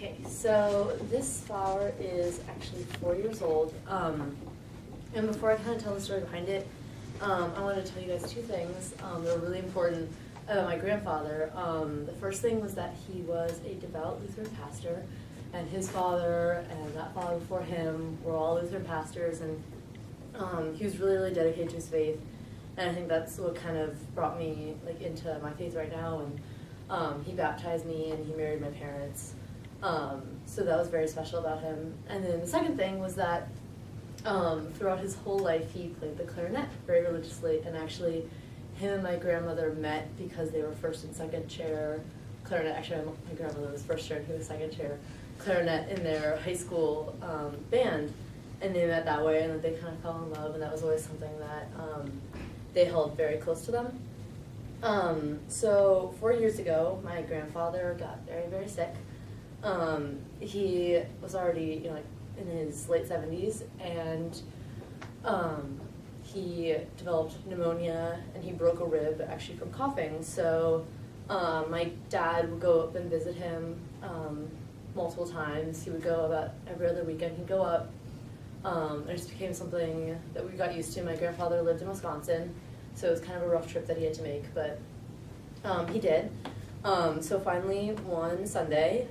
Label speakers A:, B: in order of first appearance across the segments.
A: Okay, so this flower is actually 4 years old. And before I kind of tell the story behind it, I want to tell you guys two things that are really important about my grandfather. The first thing was that he was a devout Lutheran pastor, and his father and that father before him were all Lutheran pastors, and he was really, really dedicated to his faith. And I think that's what kind of brought me into my faith right now. And he baptized me, and he married my parents. So that was very special about him. And then the second thing was that throughout his whole life, he played the clarinet very religiously. And actually, him and my grandmother met because they were first and second chair clarinet. Actually, my grandmother was first chair and he was second chair clarinet in their high school band. And they met that way, and they kind of fell in love. And that was always something that they held very close to them. So 4 years ago, my grandfather got very, very sick. He was already, in his late 70s, and he developed pneumonia, and he broke a rib actually from coughing. So my dad would go up and visit him multiple times. He would go about every other weekend. He'd go up. It just became something that we got used to. My grandfather lived in Wisconsin, so it was kind of a rough trip that he had to make, but he did. So finally, one Sunday,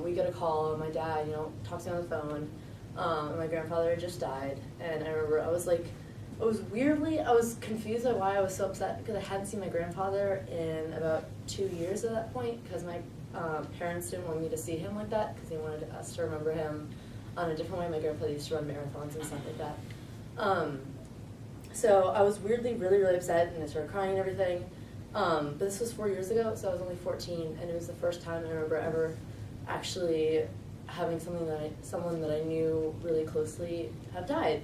A: we get a call, and my dad, talks to me on the phone, and my grandfather had just died. And I remember I was confused at why I was so upset, because I hadn't seen my grandfather in about 2 years at that point, because my parents didn't want me to see him like that, because they wanted us to remember him on a different way. My grandfather used to run marathons and stuff like that. So I was weirdly really, really upset, and I started crying and everything. But this was 4 years ago, so I was only 14, and it was the first time I remember ever actually having someone that I knew really closely have died.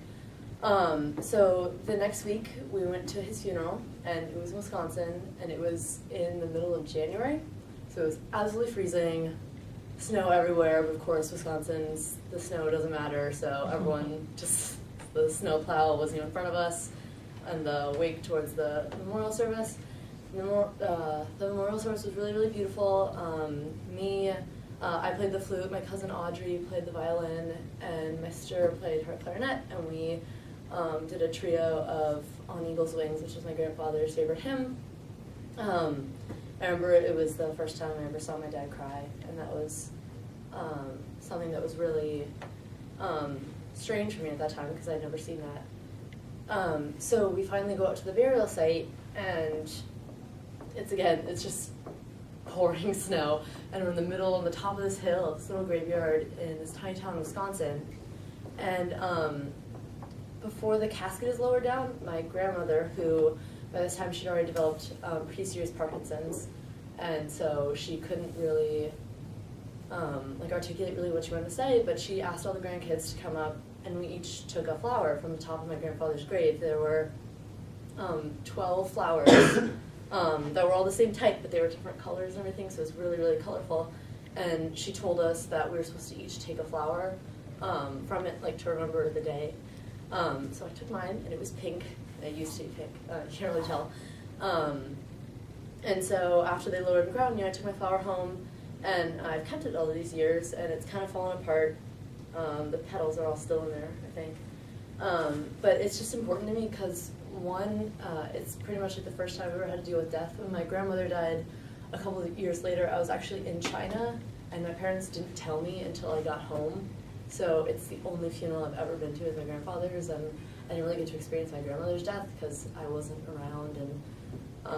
A: So the next week we went to his funeral, and it was in Wisconsin, and it was in the middle of January, so it was absolutely freezing, snow everywhere, but of course the snow doesn't matter, so everyone the snow plow was in front of us, and the wake towards the memorial service. The memorial service was really, really beautiful. I played the flute, my cousin Audrey played the violin, and my sister played her clarinet, and we did a trio of On Eagle's Wings, which was my grandfather's favorite hymn. I remember it was the first time I ever saw my dad cry, and that was something that was really strange for me at that time, because I'd never seen that. So we finally go out to the burial site, and it's just pouring snow, and we're in the middle, on the top of this hill, this little graveyard in this tiny town in Wisconsin. And before the casket is lowered down, my grandmother, who by this time she'd already developed pretty serious Parkinson's, and so she couldn't really articulate really what she wanted to say, but she asked all the grandkids to come up, and we each took a flower from the top of my grandfather's grave. There were 12 flowers that were all the same type, but they were different colors and everything, so it was really, really colorful. And she told us that we were supposed to each take a flower from it, to remember the day. So I took mine, and it was pink. It used to be pink. You can't really tell. And so after they lowered the ground, I took my flower home, and I've kept it all these years, and it's kind of fallen apart. The petals are all still in there, I think. But it's just important to me because, one, it's pretty much the first time I've ever had to deal with death. When my grandmother died a couple of years later, I was actually in China, and my parents didn't tell me until I got home. So it's the only funeral I've ever been to with my grandfather's, and I didn't really get to experience my grandmother's death because I wasn't around, and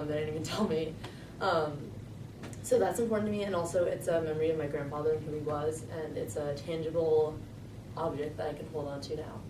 A: they didn't even tell me. So that's important to me, and also it's a memory of my grandfather and who he was, and it's a tangible object that I can hold on to now.